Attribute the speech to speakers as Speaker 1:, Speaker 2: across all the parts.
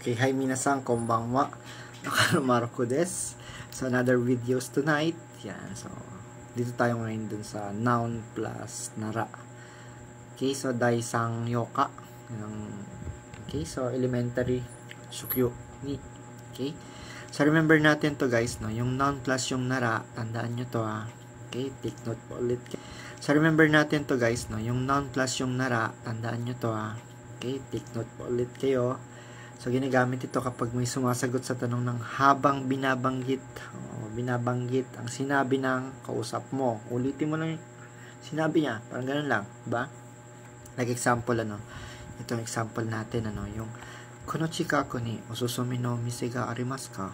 Speaker 1: Okay, hi minasan, konbanwa. Nakamaruko desu. So, another videos tonight. Yan, so, dito tayo ngayon dun sa noun plus nara. Okay, so, daisang yoka. Okay, so, elementary shukyo ni. Okay, so, remember natin to guys, no? Yung noun plus yung nara, tandaan nyo to ha. Okay, take note po ulit. So, remember natin to guys, no? Yung noun plus yung nara, tandaan nyo to ha. Okay, take note po ulit kayo. So, ginagamit ito kapag may sumasagot sa tanong ng habang binabanggit. Binabanggit ang sinabi ng kausap mo. Ulitin mo lang yung sinabi niya. Parang ganun lang. Diba? Like example, itong example natin, yung kono chikaku ni osusumi no mise ga arimasu ka?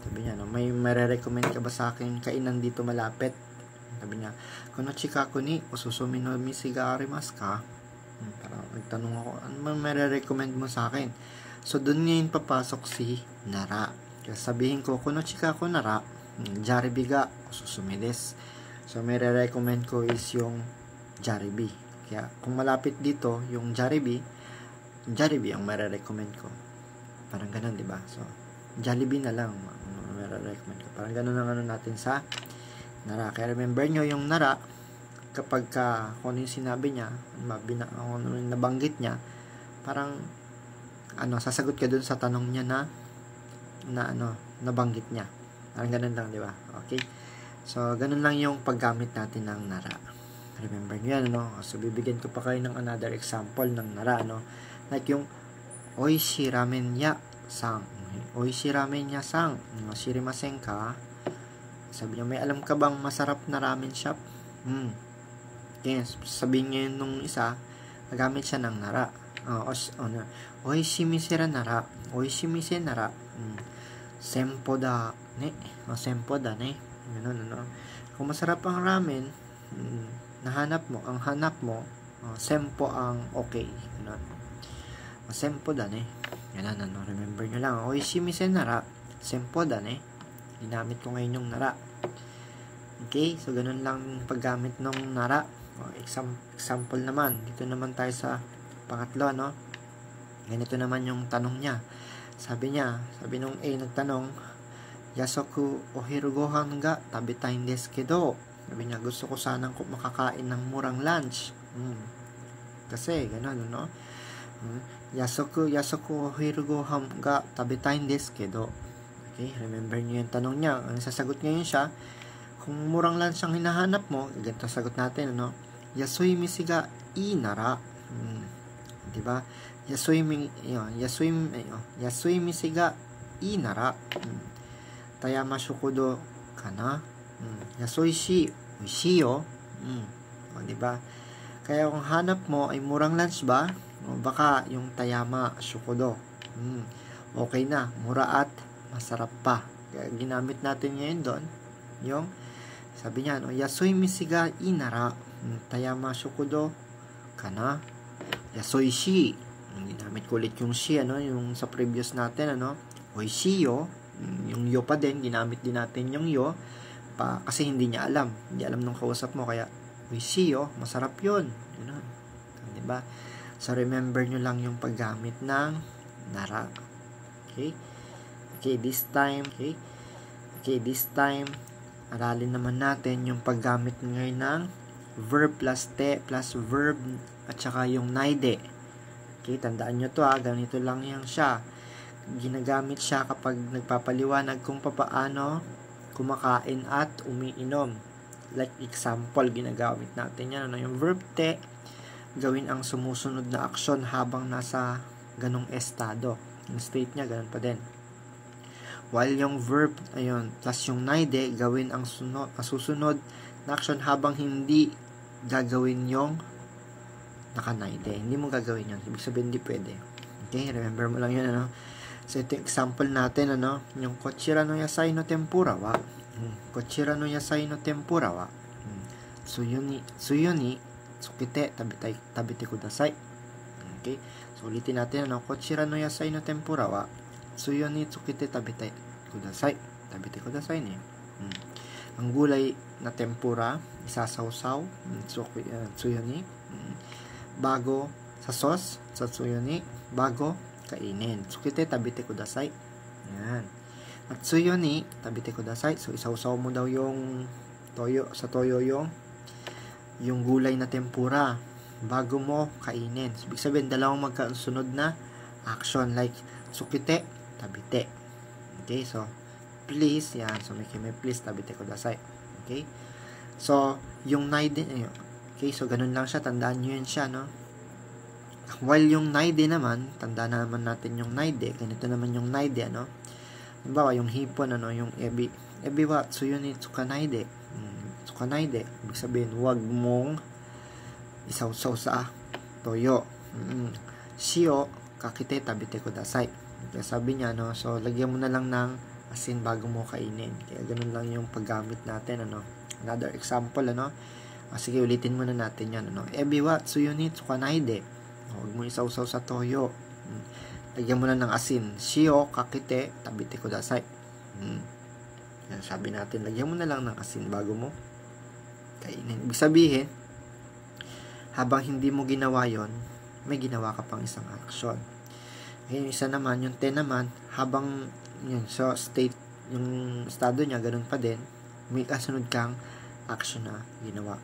Speaker 1: Sabi niya, may recommend ka ba sa akin kainan dito malapit? Sabi niya, kono chikaku ni osusumi no mise ga arimasu ka? Parang nagtanong ako, ano may recommend mo sa akin? So, dun ngayon papasok si nara. Kaya sabihin ko, kuno chikaku nara, Jollibee ga osusumi desu. So, may re-recommend ko is yung Jollibee. Kaya, kung malapit dito, yung Jollibee ang may re-recommend ko. Parang ganun, diba? So, Jollibee na lang, may re-recommend ko. Parang ganun ang natin sa nara. Kaya remember nyo yung nara, kapag kung ano yung sinabi niya, kung ano yung nabanggit niya, parang sasagot ka dun sa tanong niya na nabanggit niya. Parang ganun lang, di ba? Okay? So, ganun lang yung paggamit natin ng nara. Remember nyo yan, So, bibigyan ko pa kayo ng another example ng nara, Like yung, oishi ramen ya sang. Oishi ramen ya sang. Shirimasen ka? Sabi niya, may alam ka bang masarap na ramen shop? Yes, sabihin niya nung isa, nagamit siya ng nara. Oishi mise nara, oishi mise nara, senpo da ne, senpo da ne. Kung masarap ang ramen, ang hanap mo, senpo ang okay. Senpo da ne. Remember nyo lang, oishi mise nara, senpo da ne. Ginamit ko ngayon yung nara. Okay, so ganun lang paggamit ng nara. Example naman, dito naman tayo sa pangatlo, Ganito naman yung tanong niya. Sabi nung A nagtanong, yasoku ohiru gohan ga tabitain desu kedo. Sabi niya, gusto ko sanang makakain ng murang lunch. Kasi, ganun, Yasoku ohiru gohan ga tabitain desu kedo. Okay, remember niyo yung tanong niya. Ang sasagot ngayon siya, kung murang lunch ang hinahanap mo, ganito sagot natin, Yasui mise ga ii nara. Diba? Yasui mise ga ii nara. Tayama Shokudo kana. Yasui shi, oishii yo. Diba? Kaya kung hanap mo ay murang lunch ba? Baka yung Tayama Shokudo. Okay na. Mura at masarap pa. Kaya ginamit natin ngayon doon. Yung sabi niya, Yasui mise ga ii nara. Tayama Shokudo kana. Yasoi shi. Ginamit ko ulit yung shi, yung sa previous natin, oishii yo. Yung yo pa din, ginamit din natin yung yo. Kasi hindi niya alam. Hindi alam nung kausap mo, kaya oishii yo, masarap yun. Diba? So, remember nyo lang yung paggamit ng nara. Okay? Okay, this time, aralin naman natin yung paggamit ngayon ng verb plus te plus verb at saka yung naide. Okay, tandaan nyo to ganito lang yan siya. Ginagamit siya kapag nagpapaliwanag kung papaano kumakain at umiinom. Like example, ginagamit natin yan. Yung verb te, gawin ang sumusunod na aksyon habang nasa ganong estado. Yung state niya, ganun pa din. While yung verb, plus yung naide, gawin ang susunod na action habang hindi gagawin yung naka-naide. Hindi mo gagawin yun. Ibig sabihin, hindi pwede. Okay? Remember mo lang yun, So, ito yung example natin, Yung kochira no yasai no tempura wa. Kochira no yasai no tempura wa. Tsuyu ni tsukite tabite kudasai. Okay? So, ulitin natin, Kochira no yasai no tempura wa. Tsuyu ni tsukite tabite kudasai. Tabite kudasai ni. Ang gulay na tempura, isasawsaw, tsuyu ni, bago sa sauce, sa tsuyu ni, bago kainin. Tsukite tabite kudasai. Yan. At tsuyo ni tabite kudasai. So, isawsaw mo daw yung toyo, sa toyo yung gulay na tempura bago mo kainin. So, ibig sabihin, dalawang magkasunod na action like tsukite, tabite. Okay, so please, yan. So, may please, tabite kudasai. Okay? So, yung naide, okay, so ganun lang siya. Tandaan nyo yun siya, no? While yung naide naman, tandaan naman natin yung naide. Ganito naman yung naide, ano? Halimbawa, yung hipon, ano, yung ebi wa tsuyuni tsukanaide. Tsukanaide. Ibig sabihin, huwag mong isawsaw sa toyo. Shio, kakite, tabite kudasai. Kaya sabi niya, no, so, lagyan mo na lang ng asin bago mo kainin. Kaya ganun lang yung paggamit natin, ano. Another example, ano. Sige, ulitin muna natin yan, ano. Ebi wa tsuyuni tsukanaide. Huwag mo isawsaw sa toyo. Lagyan mo na ng asin. Shio, kakite, tabite kudasai. Yan, sabi natin, lagyan mo na lang ng asin bago mo kainin. Ibig sabihin, habang hindi mo ginawa yon, may ginawa ka pang isang action. Yung isa naman, yung 10 naman, habang yun, so state, yung estado niya, ganun pa din, may kasunod kang action na ginawa.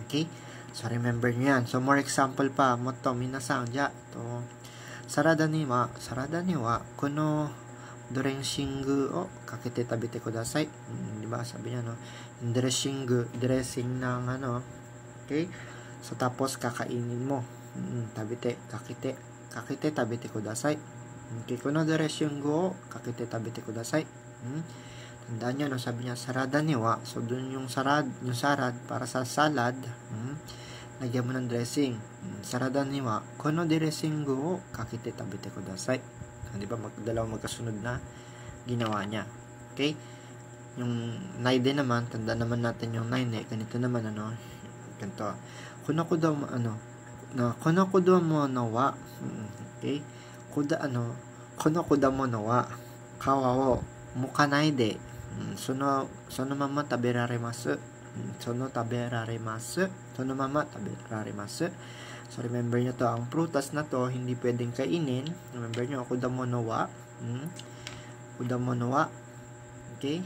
Speaker 1: Okay? So, remember nyo yan. So, more example pa. Motto, minasang, ja, to, sarada ni wa, kono, dorensingu o, kakite tabite kudasai. Diba? Sabi niya, no? Yung dressing ng, ano, okay? So, tapos, kakainin mo. Tabite, kakite tabite kudasai. Okay, kono dorensingu o, kakite tabite kudasai. Tandaan nyo, no? Sabi niya, sarada ni wa. So, dun yung sarad para sa salad. Lagyan mo ng dressing. Sarada ni wa, kono dressing go, kakite tabite kudasai. Di ba, dalawang magkasunod na ginawa niya. Okay? Yung naide naman, tandaan naman natin yung naide. Ganito naman, ano, ganito. Kono kuda mo nawa. Okay? Kono kuda mo nawa. Kawawo, mukanaide. Sono mama taberaremasu. Sono mama taberaremasu. So, remember nyo to. Ang prutas na to, hindi pwedeng kainin. Remember nyo, kudamono wa. Okay?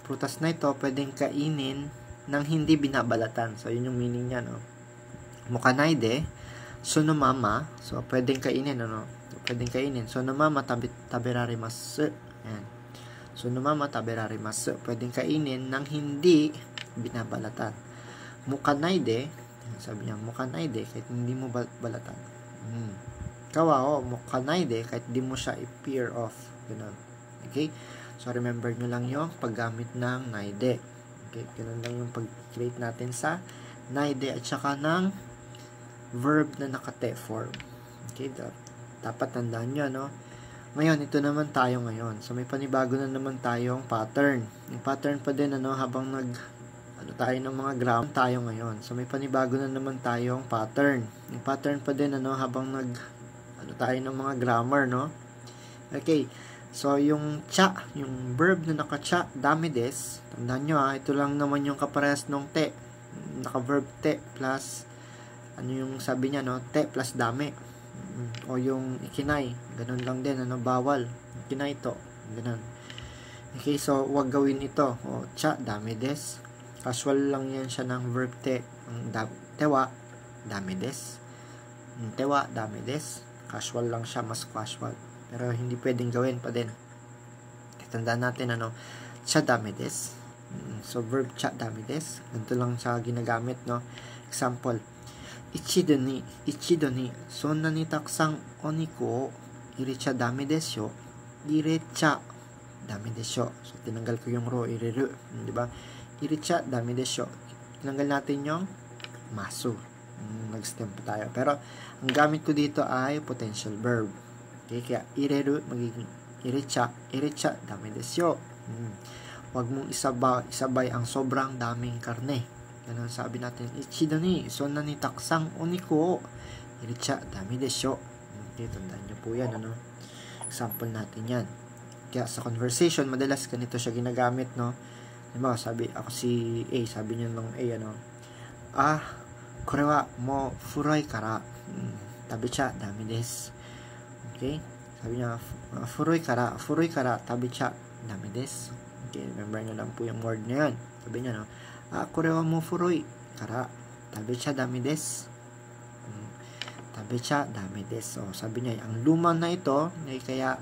Speaker 1: Prutas na ito, pwedeng kainin nang hindi binabalatan. So, yun yung meaning niya, no? Mukanaide. Sono mama. So, pwedeng kainin, ano? Pwedeng kainin. Sono mama taberaremasu. Ayan. Sono mama taberaremasu. Pwedeng kainin nang hindi binabalatan. Mukanaide, sabi niya, mukanaide kahit hindi mo balatan. Kawao, mukanaide kahit hindi mo siya i-peer off. Ganun. Okay? So, remember nyo lang yung paggamit ng naide. Okay? Ganun lang yung pag-create natin sa naide at saka ng verb na naka-te form. Okay? Dapat tandaan nyo, no? Ngayon, ito naman tayo ngayon. So, may panibago na naman tayong pattern. Yung pattern pa din, ano, habang tayo ng mga grammar tayo ngayon. So, may panibago na naman tayong pattern. Yung pattern pa din, ano, habang tayo ng mga grammar, no? Okay. So, yung cha, yung verb na naka-cha, dami des. Tandaan nyo, ito lang naman yung kaparehas ng te. Naka-verb te plus, ano yung sabi niya, no? Te plus dami. O yung ikinay. Ganun lang din, ano? Bawal. Ikinay to. Ganun. Okay, so, wag gawin ito. O, cha, dami des. Casual lang yan siya ng verb te. Tewa, dami des. Tewa, dami des. Casual lang siya, mas casual. Pero hindi pwedeng gawin pa din. Tandaan natin, ano, cha dami des. So, verb cha dami des. Ganito lang siya ginagamit, no? Example, ichido ni, sonna ni takusang oniku o irecha dami desyo. Irecha dami desyo. So, tinanggal ko yung ro, ireru. Diba? Irecha dami desyo. Tinanggal natin yung masu. Nag-stem pa tayo. Pero, ang gamit ko dito ay potential verb. Okay, kaya ireru, magiging irecha dami desyo. Huwag mong isabay ang sobrang daming karne. Ganun sabi natin, ichido ni, sonna ni takusang oniku o irecha dami desyo. Okay, tandaan nyo po yan, ano? Example natin yan. Kaya sa conversation, madalas ganito siya ginagamit, no? Diba, sabi, ako si A, sabi niya ng A, ano? Kore wa mo furai kara tabecha dami desu. Okay? Sabi niya, furoy kara tabicha dami desu. Okay, remember nyo lang po yung word na yun. Sabi niya, no, kore wa mo furoy kara tabicha dami desu. Tabicha dami desu. So, sabi niya, ang luma na ito, ay kaya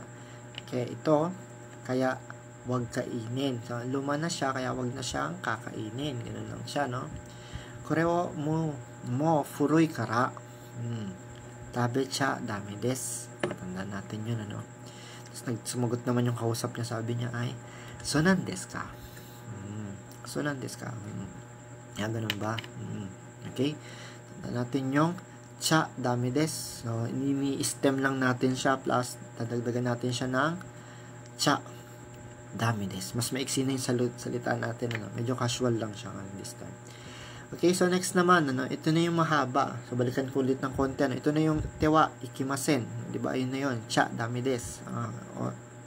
Speaker 1: wag kainin. So, luma na siya, kaya wag na siyang kakainin. Ganun lang siya, no? Kore wa mo furoy kara tabicha dami desu. Tandaan natin yun, ano? Tapos sumagot naman yung kausap niya, sabi niya ay, so nan desu ka? So nan desu ka? Yan, ganun ba? Okay? Tandaan natin yung cha dami desu. So, ini-stem lang natin siya, plus dadagdagan natin siya ng cha dami desu. Mas maiksi na yung salita natin, ano? Medyo casual lang siya this time. Okay, so next naman, ano, ito na yung mahaba. So, balikan ko ulit ng konti. Ano, ito na yung tewa, ikimasen. Diba, ayun na yun. Cha, dami des.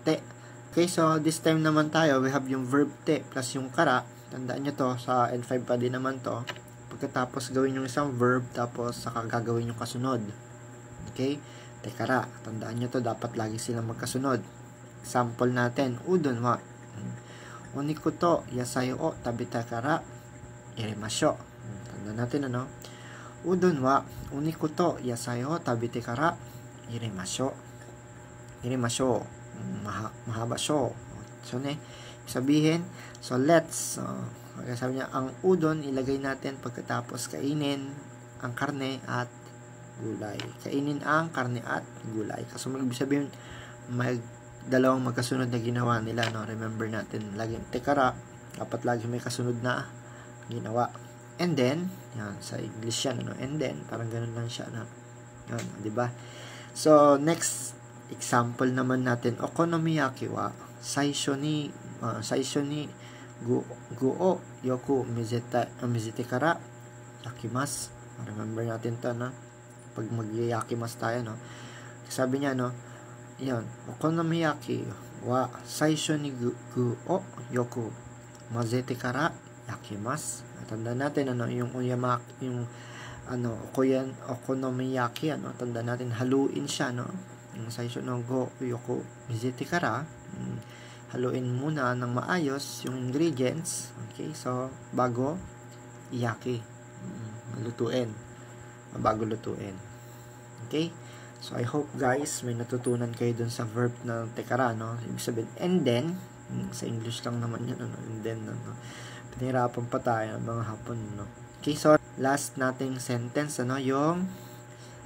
Speaker 1: Te. Okay, so this time naman tayo, we have yung verb te plus yung kara. Tandaan nyo to, sa N5 pa din naman to. Pagkatapos gawin yung isang verb, tapos saka gagawin yung kasunod. Okay? Te kara. Tandaan nyo to, dapat lagi silang magkasunod. Example natin, udon wa. Oniku to, yasai o tabita kara, iremasho. Tandaan natin, ano? Udon wa oniku to yasai o tabite kara iremasho. Mahaba sho. So, sabihin, so let's, sabi niya, ang udon ilagay natin pagkatapos kainin ang karne at gulay. Kainin ang karne at gulay. Kasi ibig sabihin, dalawang magkasunod na ginawa nila, no? Remember natin, laging tekara, dapat lagi may kasunod na ginawa. And then, yan, sa English yan, ano? And then, parang ganun lang siya, no? Yan, diba? So, next example naman natin, okonomiyaki wa saisho ni guo yoku mizete kara yakimasu. Remember natin to, no? Pag mag-yakimasu tayo, no? Sabi niya, no? Yan, okonomiyaki wa saisho ni guo yoku mazete kara yakimasu. Tandaan natin, ano, yung okonomiyaki, ano, tandaan natin, haluin siya, no? Yung saisho no go yoku mizete kara, haluin muna ng maayos yung ingredients. Okay, so bago iyaki, bago lutuin. Okay, so I hope guys may natutunan kayo dun sa verb na tekara, no? Ibig sabihin, and then, sa English lang naman yun, ano, and then, ano, pinahirapan pa tayo mga hapon, no? Okay, so last nating sentence, ano, yung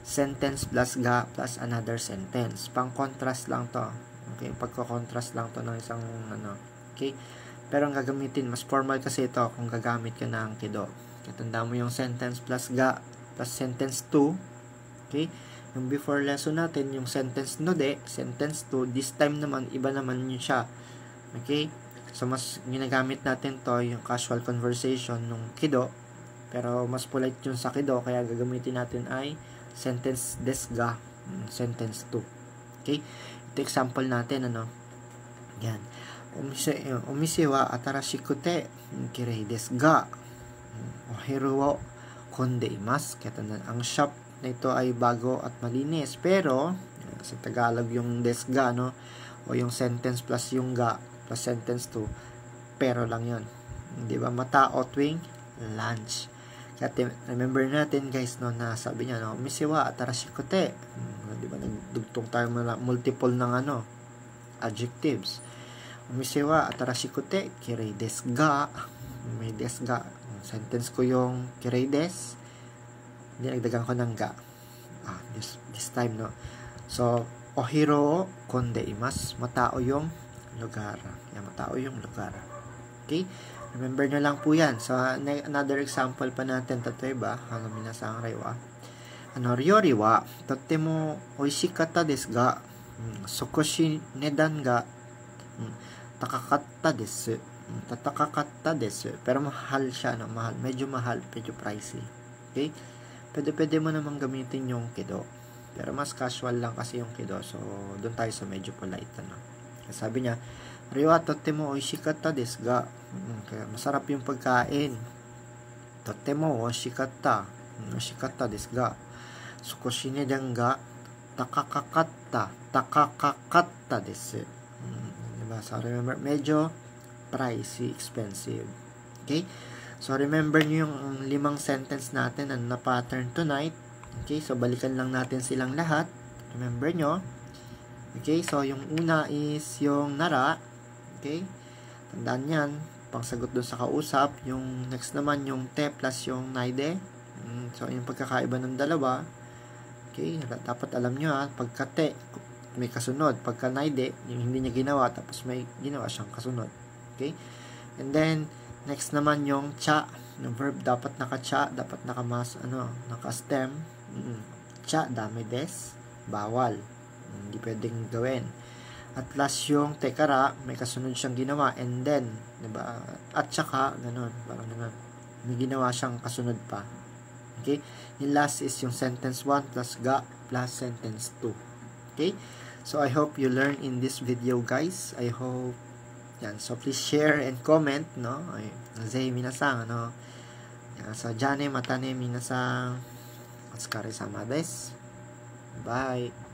Speaker 1: sentence plus ga plus another sentence. Pang-contrast lang to. Okay, pagko-contrast lang to ng isang, ano, okay? Pero ang gagamitin, mas formal kasi ito kung gagamit ka ng kido. Katanda mo yung sentence plus ga plus sentence 2. Okay? Yung before lesson natin, yung sentence no de, sentence 2, this time naman, iba naman yun siya. Okay? So, mas ginagamit natin to, yung casual conversation nung kido. Pero, mas polite yun sa kido, kaya gagamitin natin ay sentence des ga, sentence 2. Okay? Ito example natin, ano? Yan. Omise wa atarashiku te kirei desu ga ohiru wo konde imasu. Kaya ang shop na ito ay bago at malinis. Pero, sa Tagalog yung des ga, no? O yung sentence plus yung ga plus sentence 2, pero lang yun. Di ba? Matao tuwing lunch. Kaya remember natin guys, no, na sabi niya, no, misiwa atarashiku te. Di ba? Nagdugtong tayo multiple ng, ano, adjectives. Misiwa atarashiku te kirei desu ga. May desu ga. Sentence ko yung kirei desu. Dinagdagan ko ng ga. This time, no. So, ohiro konde imasu. Matao yung lugar. Yan, matao yung lugar. Okay? Remember na lang po yan. So, another example pa natin. Tatay ba? Minasan wa. Ryori wa totemo oishikatta desu ga, sokoshi nedan ga takakatta desu. Tatakakatta desu. Pero mahal siya, no? Mahal. Medyo mahal. Medyo pricey. Okay? Pwede mo namang gamitin yung kido. Pero mas casual lang kasi yung kido. So, doon tayo sa medyo polite, ano? Sabi niya, Ryori wa totemo oishikatta desu ga. Kaya masarap yung pagkain. Totemo oishikatta. Oishikatta desu ga. Sukoshi nedan ga takakakatta desu. Diba? So, remember, medyo pricey, expensive. Okay? So, remember nyo yung 5 sentence natin na pattern tonight. Okay? So, balikan lang natin silang lahat. Remember nyo. Okay? So, yung una is yung nara. Okay? Tandaan yan. Pangsagot dun sa kausap. Yung next naman, yung te plus yung naide. So, yung pagkakaiba ng dalawa. Okay? Dapat alam nyo ha. Pagka te, may kasunod. Pagka naide, yung hindi niya ginawa, tapos may ginawa siyang kasunod. Okay? And then, next naman yung cha. Yung verb, dapat naka-cha. Dapat naka-stem. Cha, dami des. Bawal. Hindi pwedeng gawin. At last yung tekara, may kasunod siyang ginawa, and then, diba? At saka, ganun, parang ganun. May ginawa siyang kasunod pa. Okay? Yung last is yung sentence 1 plus ga plus sentence 2. Okay? So, I hope you learn in this video, guys. I hope, yan. So, please share and comment, no? Zei minasang, ano? Yan. So, jane matane minasang. Otsukare sama desu. Bye.